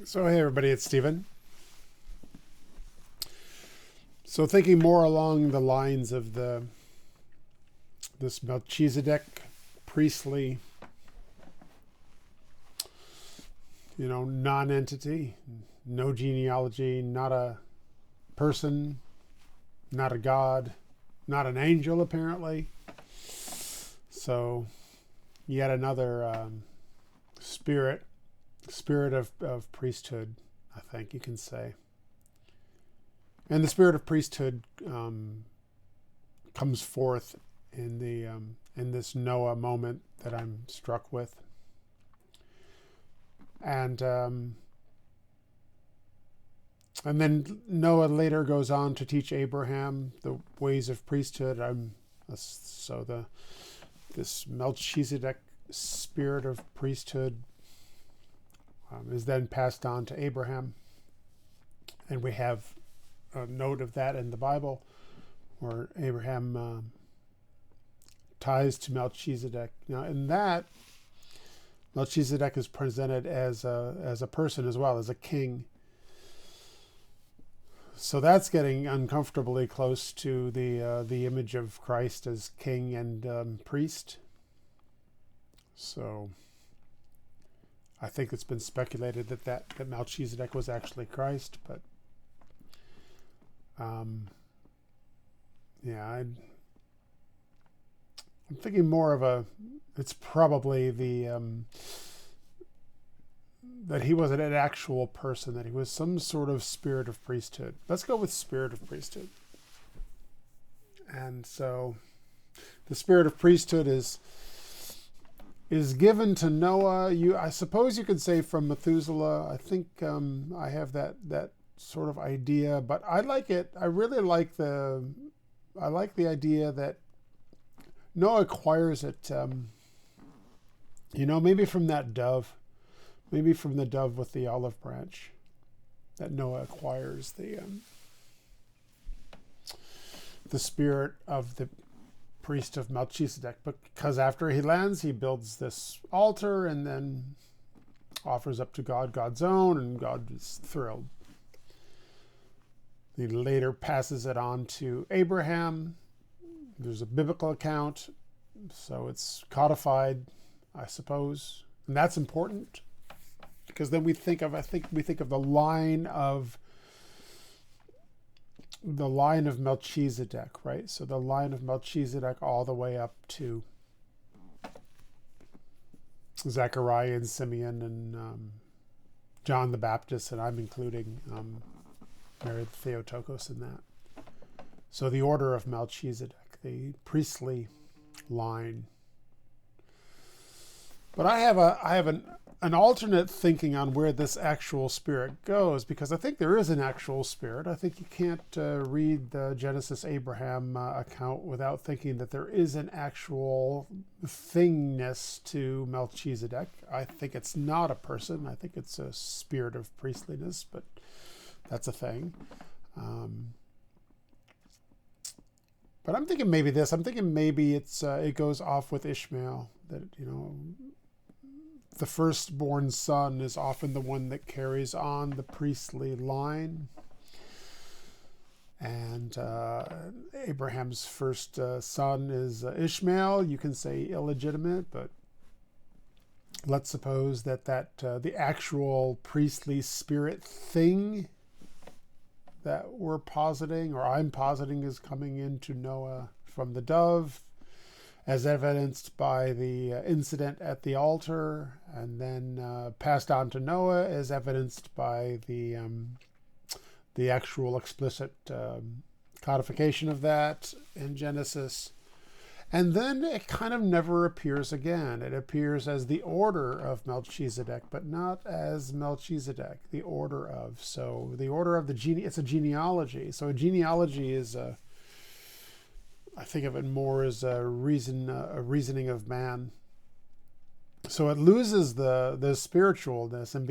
So hey everybody, it's Stephen. So thinking more along the lines of this Melchizedek priestly, non-entity, no genealogy, not a person, not a god, not an angel apparently. So yet another spirit of priesthood, I think you can say. And the spirit of priesthood comes forth in in this Noah moment that I'm struck with, and then Noah later goes on to teach Abraham the ways of priesthood. This Melchizedek spirit of priesthood is then passed on to Abraham, and we have a note of that in the Bible where Abraham ties to Melchizedek. Now, in that, Melchizedek is presented as a person as well, as a king. So that's getting uncomfortably close to the image of Christ as king and priest. So I think it's been speculated that Melchizedek was actually Christ, but I'm thinking more of it's probably that he wasn't an actual person, that he was some sort of spirit of priesthood. Let's go with spirit of priesthood. And so the spirit of priesthood is given to Noah. I suppose you could say from Methuselah. I think I have that sort of idea, but I like it. I really like the idea that Noah acquires it, maybe from that dove, maybe from the dove with the olive branch, that Noah acquires the spirit of the priest of Melchizedek, because after he lands, he builds this altar and then offers up to God God's own, and God is thrilled. He later passes it on to Abraham. There's a biblical account, so it's codified, I suppose, and that's important because then we think of the line of Melchizedek, right? So the line of Melchizedek all the way up to Zechariah and Simeon and John the Baptist, and I'm including Mary the Theotokos in that. So the order of Melchizedek, the priestly line. But I have an alternate thinking on where this actual spirit goes, because I think there is an actual spirit. I think you can't read the Genesis Abraham account without thinking that there is an actual thingness to Melchizedek. I think it's not a person. I think it's a spirit of priestliness, but that's a thing. But I'm thinking maybe this. I'm thinking maybe it goes off with Ishmael, that the firstborn son is often the one that carries on the priestly line, and Abraham's first son is Ishmael. You can say illegitimate, but let's suppose that the actual priestly spirit thing that we're positing, or I'm positing, is coming into Noah from the dove, as evidenced by the incident at the altar, and then passed on to Noah as evidenced by the actual explicit codification of that in Genesis. And then it kind of never appears again. It appears as the order of Melchizedek, but not as Melchizedek, the order of. So the order of it's a genealogy. So a genealogy is I think of it more as a reasoning of man. So it loses the spiritualness and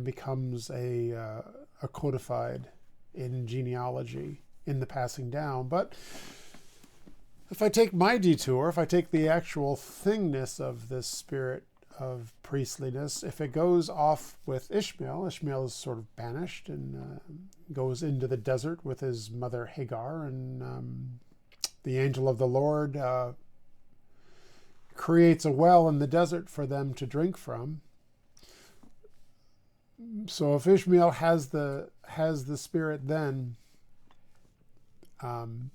becomes a codified in genealogy, in the passing down. But if I take my detour, if I take the actual thingness of this spirit priestliness. If it goes off with Ishmael, Ishmael is sort of banished and goes into the desert with his mother Hagar, and the angel of the Lord creates a well in the desert for them to drink from. So if Ishmael has the spirit then, and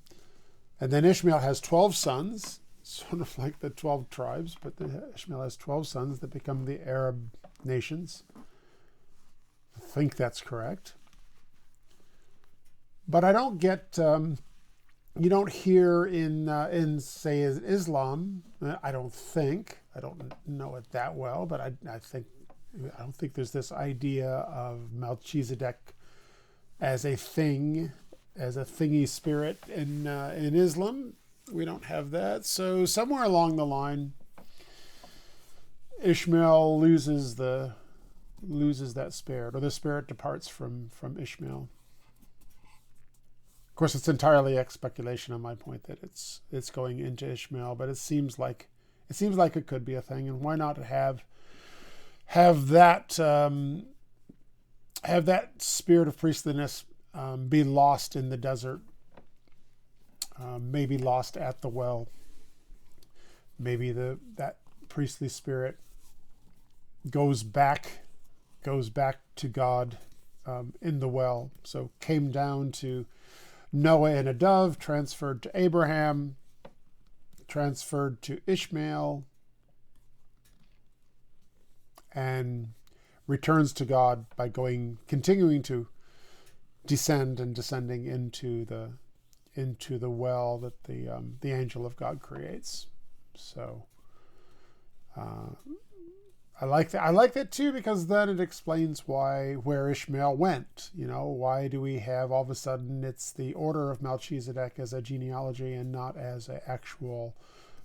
then Ishmael has 12 sons, sort of like the 12 tribes, but Ishmael has 12 sons that become the Arab nations. I think that's correct. But I don't get, you don't hear in say, Islam, I don't know it that well, but I don't think there's this idea of Melchizedek as a thing, as a thingy spirit in Islam. We don't have that. So somewhere along the line, Ishmael loses that spirit, or the spirit departs from Ishmael. Of course, it's entirely speculation on my point that it's going into Ishmael, but it seems like it could be a thing, and why not have that spirit of priestliness be lost in the desert, maybe lost at the well. Maybe that priestly spirit goes back to God in the well. So came down to Noah in a dove, transferred to Abraham, transferred to Ishmael, and returns to God by continuing to descending into the well that the angel of God creates. So I like that. I like that too, because then it explains where Ishmael went. Why do we have all of a sudden it's the order of Melchizedek as a genealogy and not as an actual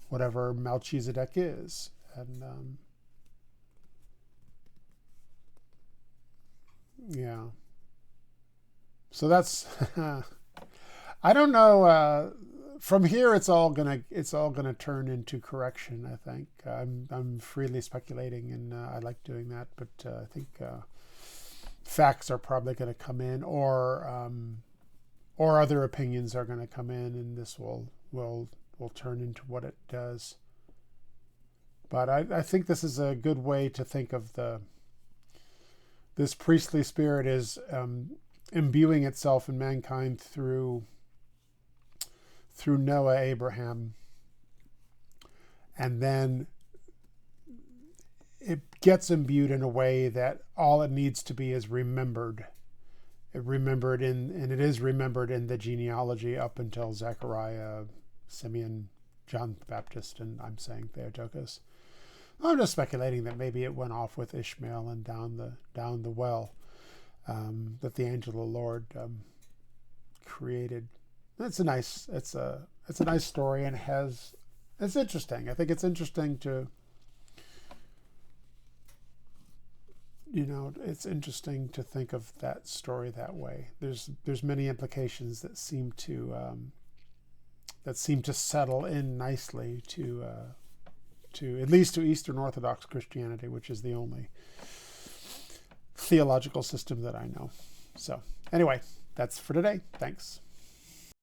whatever Melchizedek is? And yeah. So that's I don't know. From here, it's all gonna turn into correction. I think I'm freely speculating, and I like doing that. But I think facts are probably going to come in, or other opinions are going to come in, and this will turn into what it does. But I think this is a good way to think of this priestly spirit is imbuing itself in mankind through Noah, Abraham, and then it gets imbued in a way that all it needs to be is remembered. It is remembered in the genealogy up until Zechariah, Simeon, John the Baptist, and I'm saying Theotokos. I'm just speculating that maybe it went off with Ishmael and down the well that the angel of the Lord created. It's a nice story, and it's interesting. I think it's interesting to it's interesting to think of that story that way. There's many implications that seem to settle in nicely to at least to Eastern Orthodox Christianity, which is the only theological system that I know. So anyway, that's for today. Thanks.